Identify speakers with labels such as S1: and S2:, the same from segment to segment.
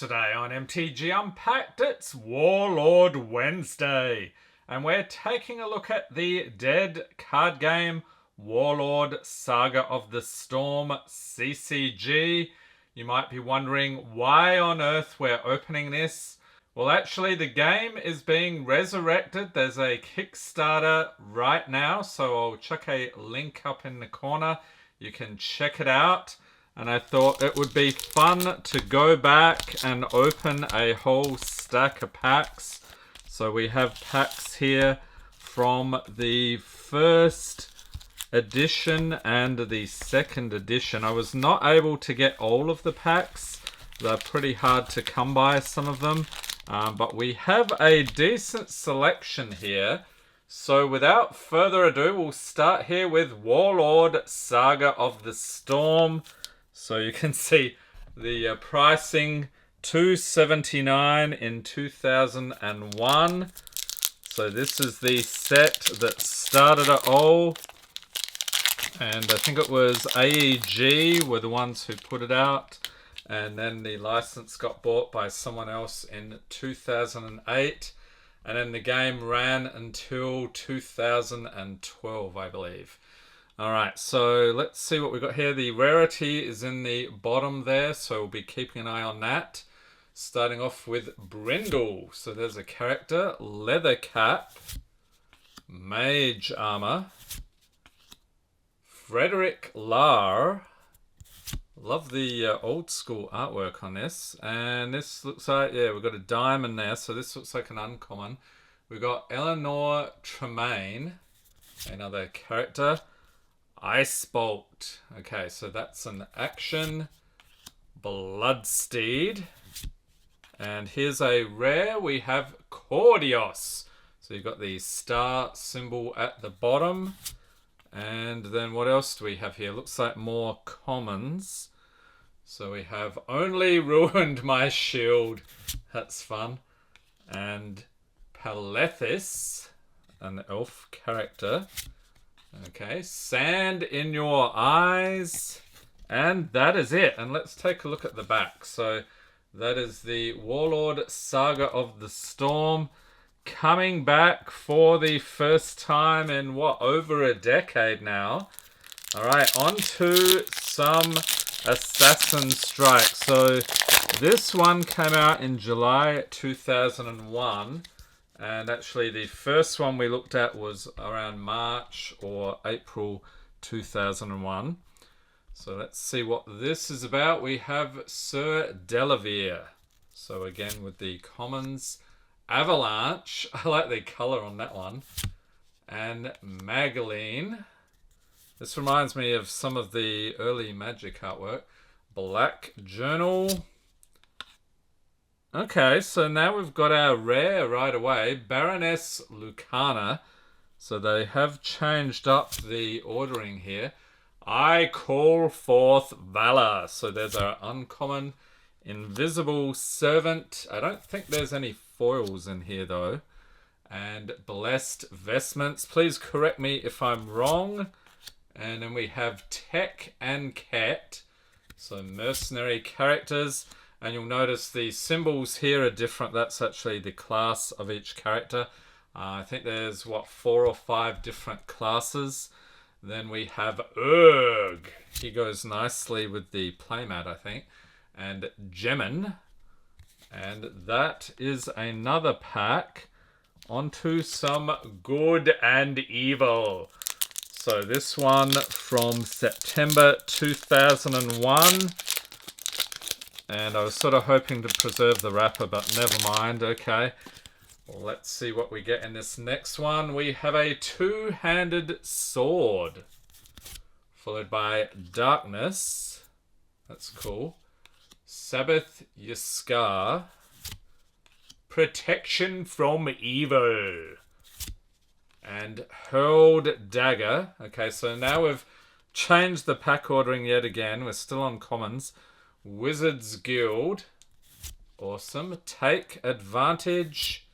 S1: Today on MTG Unpacked, it's Warlord Wednesday, and we're taking a look at the dead card game Warlord Saga of the Storm CCG. You might be wondering why on earth we're opening this. Well, actually, the game is being resurrected. There's a Kickstarter right now, so I'll chuck a link up in the corner. You can check it out. And I thought it would be fun to go back and open a whole stack of packs. So we have packs here from the first edition and the second edition. I was not able to get all of the packs. They're pretty hard to come by, some of them. But we have a decent selection here. So without further ado, we'll start here with Warlord Saga of the Storm. So you can see the pricing, $279 in 2001. So this is the set that started it all. And I think it was AEG were the ones who put it out. And then the license got bought by someone else in 2008. And then the game ran until 2012, I believe. Alright, so let's see what we've got here. The rarity is in the bottom there, so we'll be keeping an eye on that. Starting off with Brindle. So there's a character. Leather cap. Mage armor. Frederick Lar. Love the old school artwork on this. And this looks like, yeah, we've got a diamond there, so this looks like an uncommon. We've got Eleanor Tremaine, another character. Ice Bolt. Okay, so that's an action. Bloodsteed. And here's a rare. We have Cordios. So you've got the star symbol at the bottom. And then what else do we have here? Looks like more commons. So we have Only Ruined My Shield. That's fun. And Palethis, an elf character. Okay, Sand in Your Eyes. And that is it. And let's take a look at the back. So that is the Warlord Saga of the Storm. Coming back for the first time in, what, over a decade now. Alright, on to some Assassin Strike. So this one came out in July 2001. And actually the first one we looked at was around March or April 2001. So let's see what this is about. We have Sir Delavere. So again with the commons. Avalanche. I like the colour on that one. And Magdalene. This reminds me of some of the early Magic artwork. Black Journal. Okay, so now we've got our rare right away. Baroness Lucana. So they have changed up the ordering here. I Call Forth Valor. So there's our uncommon. Invisible Servant. I don't think there's any foils in here though. And Blessed Vestments. Please correct me if I'm wrong. And then we have Tech and Cat. So mercenary characters. And you'll notice the symbols here are different. That's actually the class of each character. I think there's, what, 4 or 5 different classes. Then we have Urg. He goes nicely with the playmat, I think. And Gemin. And that is another pack. Onto some Good and Evil. So this one from September 2001. And I was sort of hoping to preserve the wrapper, but never mind. Okay. Well, let's see what we get in this next one. We have a two-handed sword. Followed by Darkness. That's cool. Sabbath Yaskar. Protection from Evil. And Hurled Dagger. Okay, so now we've changed the pack ordering yet again. We're still on commons. Wizards Guild. Awesome. Take Advantage.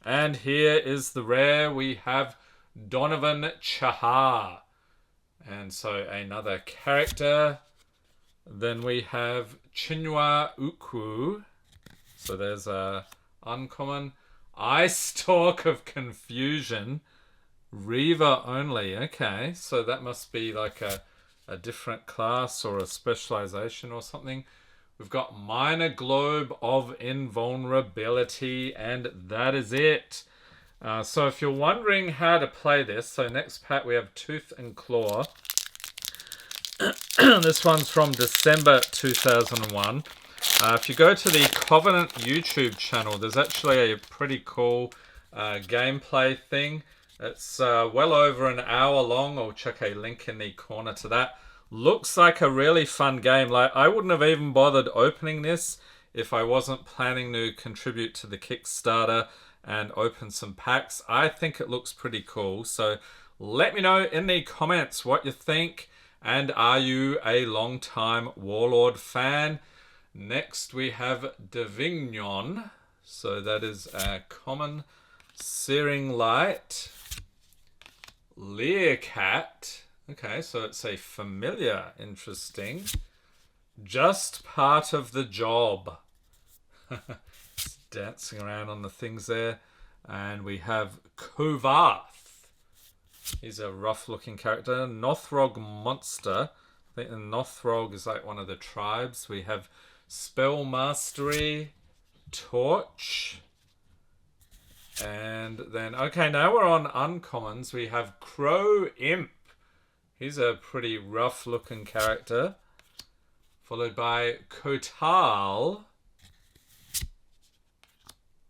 S1: And here is the rare. We have Donovan Chahar. And so another character. Then we have Chinua Ukwu. So there's a uncommon. Eye Stalk of Confusion. Reaver only. Okay, so that must be like a different class or a specialization or something. We've got Minor Globe of Invulnerability, and that is it. So if you're wondering how to play this, so next pack we have Tooth and Claw. This one's from December 2001. If you go to the Covenant YouTube channel, there's actually a pretty cool gameplay thing. It's well over an hour long. I'll check a link in the corner to that. Looks like a really fun game. Like, I wouldn't have even bothered opening this if I wasn't planning to contribute to the Kickstarter and open some packs. I think it looks pretty cool. So let me know in the comments what you think. And are you a long-time Warlord fan? Next we have Divignon. So that is a common. Searing Light. Learcat. Okay, so it's a familiar. Interesting. Just part of the job. It's dancing around on the things there. And we have Kovarth. He's a rough looking character. Nothrog Monster. I think the Nothrog is like one of the tribes. We have Spell Mastery. Torch. And then, okay, now we're on uncommons. We have Crow Imp. He's a pretty rough looking character. Followed by Kotal.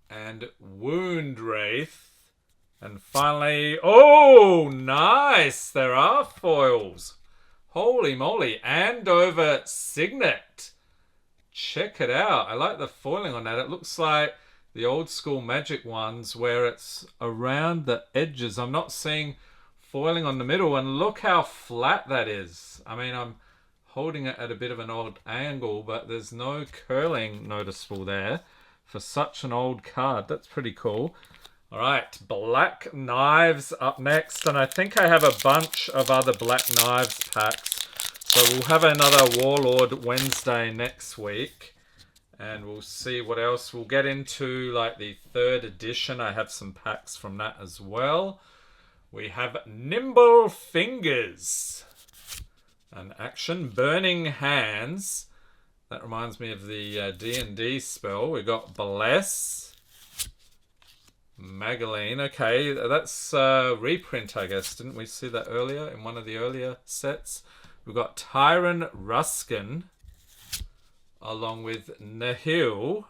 S1: And Wound Wraith. And finally, oh, nice! There are foils. Holy moly. Andover Signet. Check it out. I like the foiling on that. It looks like the old school Magic ones where it's around the edges. I'm not seeing foiling on the middle, and look how flat that is. I mean, I'm holding it at a bit of an old angle, but there's no curling noticeable there for such an old card. That's pretty cool. All right, Black Knives up next, and I think I have a bunch of other Black Knives packs. So we'll have another Warlord Wednesday next week. And we'll see what else. We'll get into like the 3rd edition. I have some packs from that as well. We have Nimble Fingers. An action. Burning Hands. That reminds me of the D&D spell. We got Bless. Magaline. Okay, that's reprint, I guess. Didn't we see that earlier in one of the earlier sets? We've got Tyron Ruskin. Along with Nihil.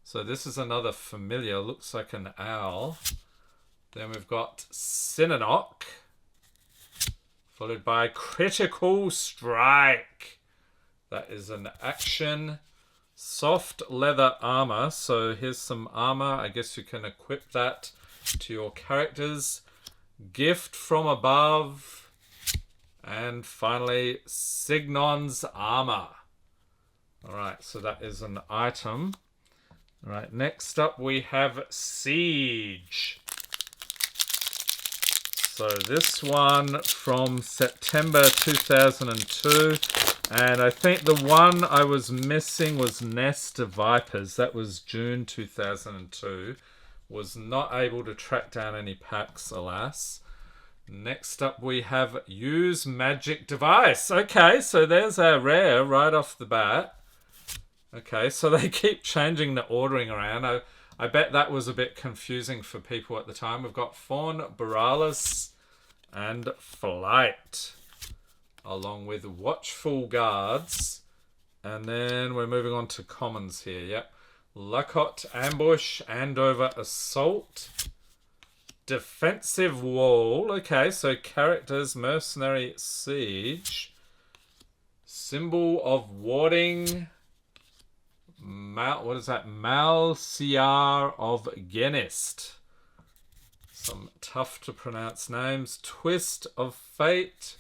S1: So this is another familiar. Looks like an owl. Then we've got Sinanok. Followed by Critical Strike. That is an action. Soft leather armor. So here's some armor. I guess you can equip that to your characters. Gift from Above. And finally, Signon's Armor. Alright, so that is an item. Alright, next up we have Siege. So this one from September 2002. And I think the one I was missing was Nest of Vipers. That was June 2002. Was not able to track down any packs, alas. Next up we have Use Magic Device. Okay, so there's our rare right off the bat. Okay, so they keep changing the ordering around. I bet that was a bit confusing for people at the time. We've got Fawn Borealis and Flight, along with Watchful Guards. And then we're moving on to commons here. Yep. Lakot Ambush, Andover Assault. Defensive Wall. Okay, so characters, Mercenary Siege. Symbol of Warding. What is that? Malsiar of Genist. Some tough to pronounce names. Twist of Fate.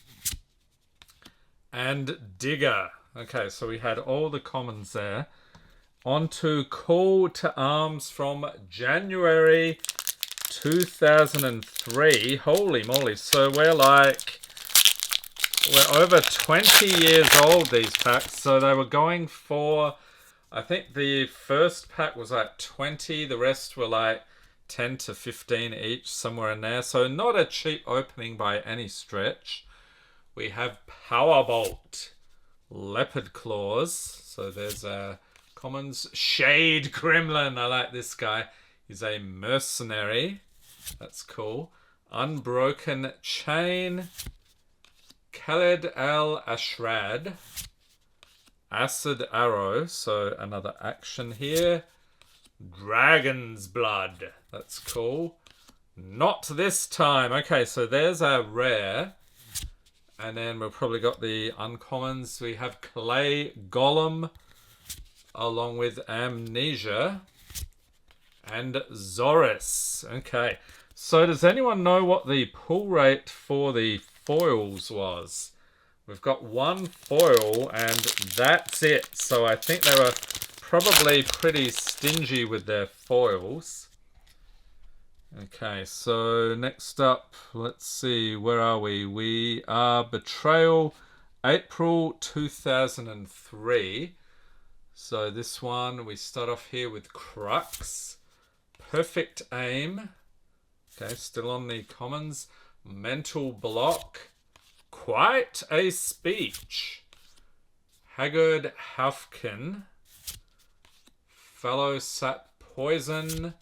S1: And Digger. Okay, so we had all the commons there. On to Call to Arms from January 2003. Holy moly. So we're over 20 years old, these packs. So they were going for I think the first pack was like 20. The rest were like 10 to 15 each, somewhere in there. So not a cheap opening by any stretch. We have Powerbolt, Leopard Claws. So there's a commons. Shade Gremlin. I like this guy. He's a mercenary. That's cool. Unbroken Chain. Khaled Al-Ashrad. Acid Arrow. So another action here. Dragon's Blood. That's cool. Not this time. Okay, so there's our rare. And then we've probably got the uncommons. We have Clay Golem, along with Amnesia, and Zoris. Okay, so does anyone know what the pull rate for the foils was? We've got one foil, and that's it. So I think they were probably pretty stingy with their foils. Okay, so next up, let's see, where are we? We are Betrayal, April 2003. So this one, we start off here with Crux, Perfect Aim. Okay, still on the commons. Mental Block, Quite a Speech, Haggard Hafkin, Fellow Sap Poison,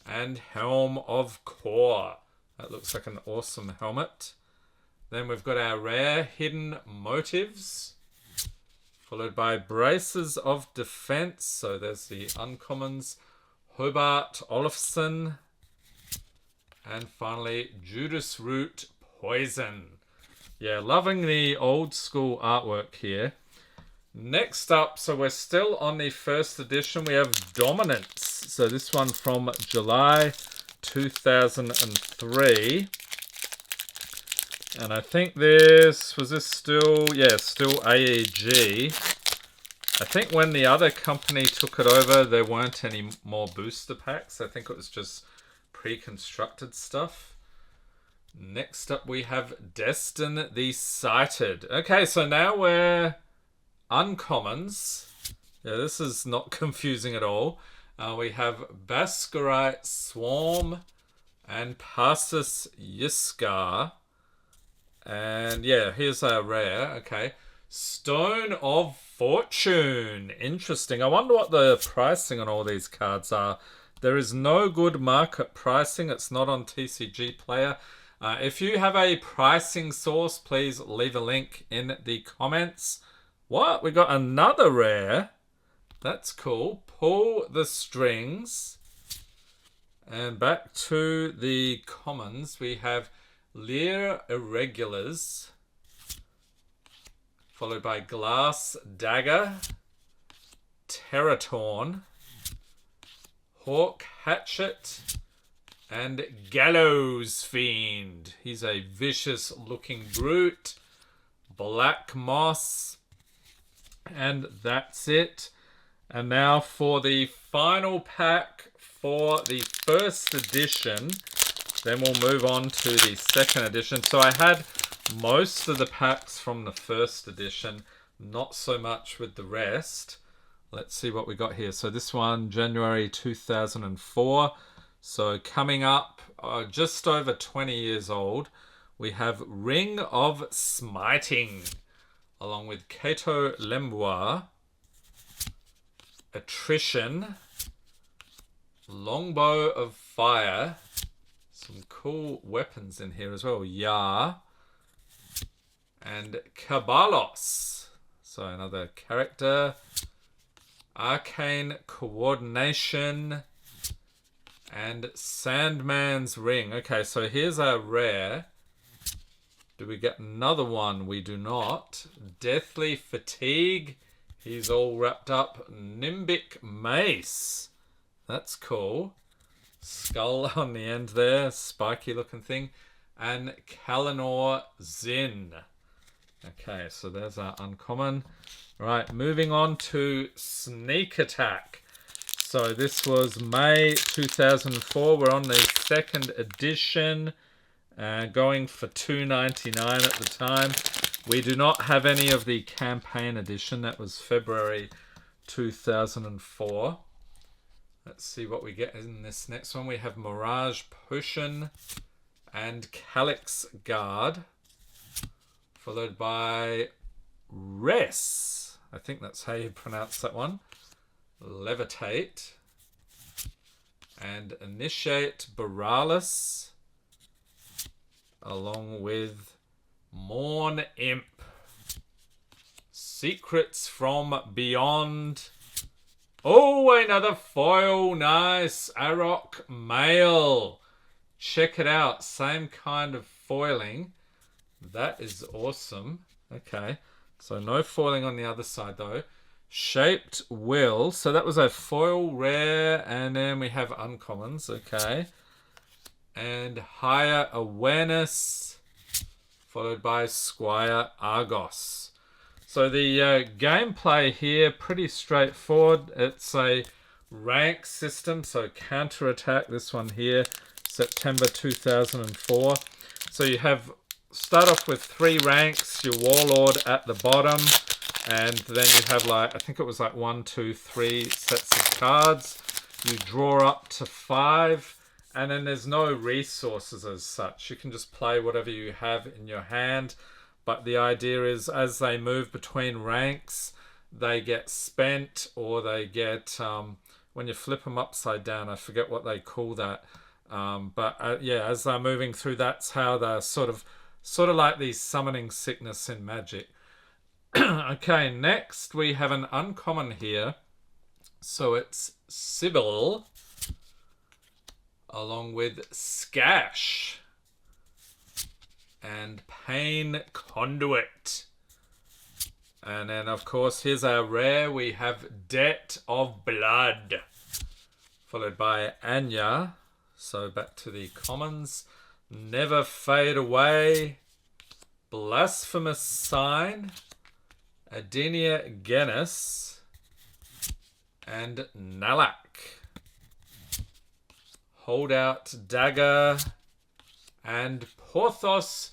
S1: and Helm of Core. That looks like an awesome helmet. Then we've got our rare Hidden Motives, followed by Braces of Defense. So there's the uncommons. Hobart Olafson. And finally, Judas Root Poison. Yeah, loving the old school artwork here. Next up, so we're still on the first edition. We have Dominance. So this one from July 2003. And I think this, was this still, yeah, still AEG. I think when the other company took it over, there weren't any more booster packs. I think it was just pre-constructed stuff. Next up, we have Destin the Sighted. Okay, so now we're uncommons. Yeah, this is not confusing at all. We have Baskerite Swarm and Passus Yiskar. And yeah, here's our rare. Okay. Stone of Fortune. Interesting. I wonder what the pricing on all these cards are. There is no good market pricing. It's not on TCG Player. If you have a pricing source, please leave a link in the comments. What? We got another rare. That's cool. Pull the Strings. And back to the commons, we have Lear Irregulars, followed by Glass Dagger, Terratorn, Hawk Hatchet, and Gallows Fiend. He's a vicious looking brute. Black Moss. And that's it. And now for the final pack for the first edition. Then we'll move on to the second edition. So I had most of the packs from the first edition. Not so much with the rest. Let's see what we got here. So this one, January 2004. So coming up, just over 20 years old, we have Ring of Smiting, along with Cato Lembois, Attrition, Longbow of Fire, some cool weapons in here as well, Yar, and Kabalos. So another character, Arcane Coordination, and Sandman's Ring. Okay, so here's our rare. Do we get another one? We do not. Deathly Fatigue. He's all wrapped up. Nimbic Mace. That's cool. Skull on the end there. Spiky looking thing. And Kalinor Zin. Okay, so there's our uncommon. Right, moving on to Sneak Attack. So this was May 2004. We're on the second edition. Going for $2.99 at the time. We do not have any of the campaign edition. That was February 2004. Let's see what we get in this next one. We have Mirage Potion and Calyx Guard, followed by Res. I think that's how you pronounce that one. Levitate. And Initiate Borealis, along with Morn Imp. Secrets from Beyond. Oh, another foil. Nice. Arok Mail. Check it out. Same kind of foiling. That is awesome. Okay. So no foiling on the other side though. Shaped Will. So that was a foil rare. And then we have uncommons. Okay. And Higher Awareness. Followed by Squire Argos. So the gameplay here, pretty straightforward. It's a rank system. So Counterattack, this one here. September 2004. So you start off with 3 ranks. Your Warlord at the bottom. And then you have I think it was 1, 2, 3 sets of cards. You draw up to 5. And then there's no resources as such. You can just play whatever you have in your hand. But the idea is as they move between ranks, they get spent or they get, when you flip them upside down, I forget what they call that. Yeah, as they're moving through, that's how they're sort of like these summoning sickness in Magic. Okay, next we have an uncommon here. So it's Sybil, along with Skash and Pain Conduit. And then, of course, here's our rare. We have Debt of Blood, followed by Anya. So back to the commons. Never Fade Away, Blasphemous Sign, Adenia Genis, and Nalak. Holdout Dagger, and Porthos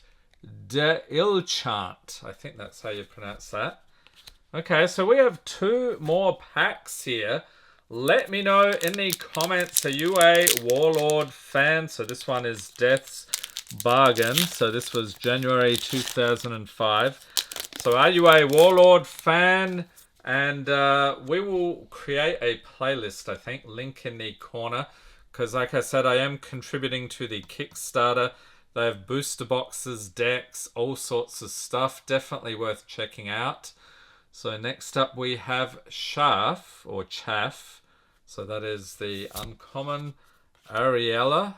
S1: de Ilchant. I think that's how you pronounce that. Okay, so we have 2 more packs here. Let me know in the comments, are you a Warlord fan? So this one is Death's Bargain. So this was January 2005. So are you a Warlord fan? And we will create a playlist, I think, link in the corner. Because like I said, I am contributing to the Kickstarter. They have booster boxes, decks, all sorts of stuff. Definitely worth checking out. So next up we have Chaff, or Chaff. So that is the uncommon Ariella.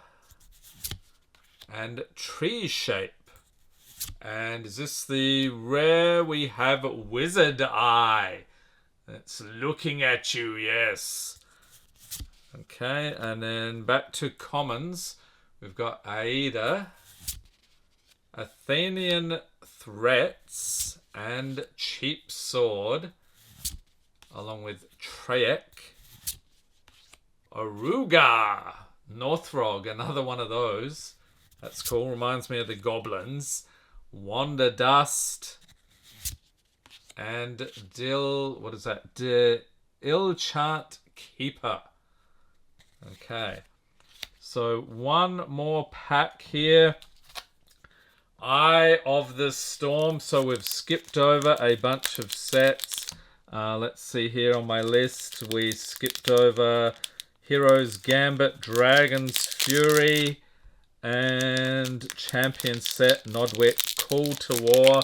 S1: And Tree Shape. And is this the rare? We have Wizard Eye. It's looking at you, yes. Okay, and then back to commons. We've got Aida, Athenian Threats, and Cheap Sword, along with Treyek, Aruga, Northrog, another one of those. That's cool, reminds me of the goblins. Wander Dust, and Ilchant Keeper. Okay, so one more pack here. Eye of the Storm. So we've skipped over a bunch of sets. Let's see here on my list. We skipped over Hero's Gambit, Dragon's Fury, and Champion Set, Nodwick, Call to War,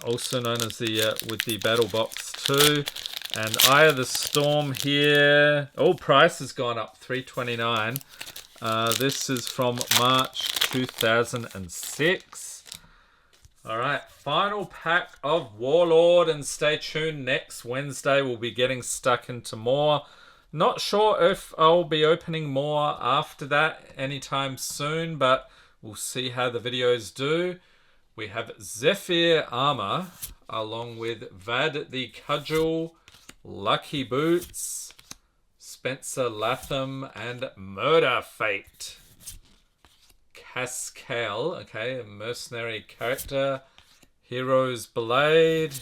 S1: also known as the with the Battle Box 2. And Eye of the Storm here. Oh, price has gone up, $3.29. This is from March 2006. All right, final pack of Warlord, and stay tuned. Next Wednesday, we'll be getting stuck into more. Not sure if I'll be opening more after that anytime soon, but we'll see how the videos do. We have Zephyr Armor, along with Vad the Cudgel, Lucky Boots, Spencer Latham, and Murder Fate. Cascale, okay, a mercenary character. Hero's Blade.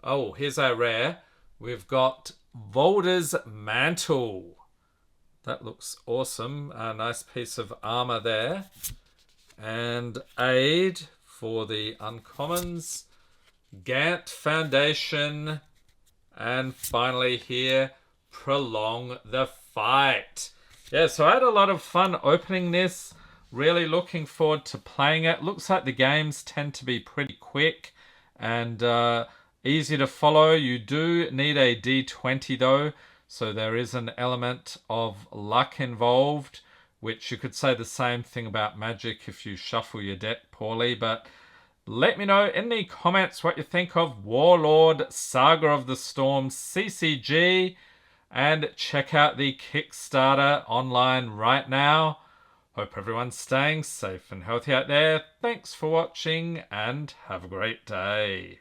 S1: Oh, here's our rare. We've got Volder's Mantle. That looks awesome. A nice piece of armor there. And Aid for the uncommons. Gant Foundation. And finally here, Prolong the Fight. Yeah, so I had a lot of fun opening this. Really looking forward to playing it. Looks like the games tend to be pretty quick and easy to follow. You do need a D20 though, so there is an element of luck involved, which you could say the same thing about Magic if you shuffle your deck poorly. But let me know in the comments what you think of Warlord Saga of the Storm CCG, and check out the Kickstarter online right now. Hope everyone's staying safe and healthy out there. Thanks for watching and have a great day.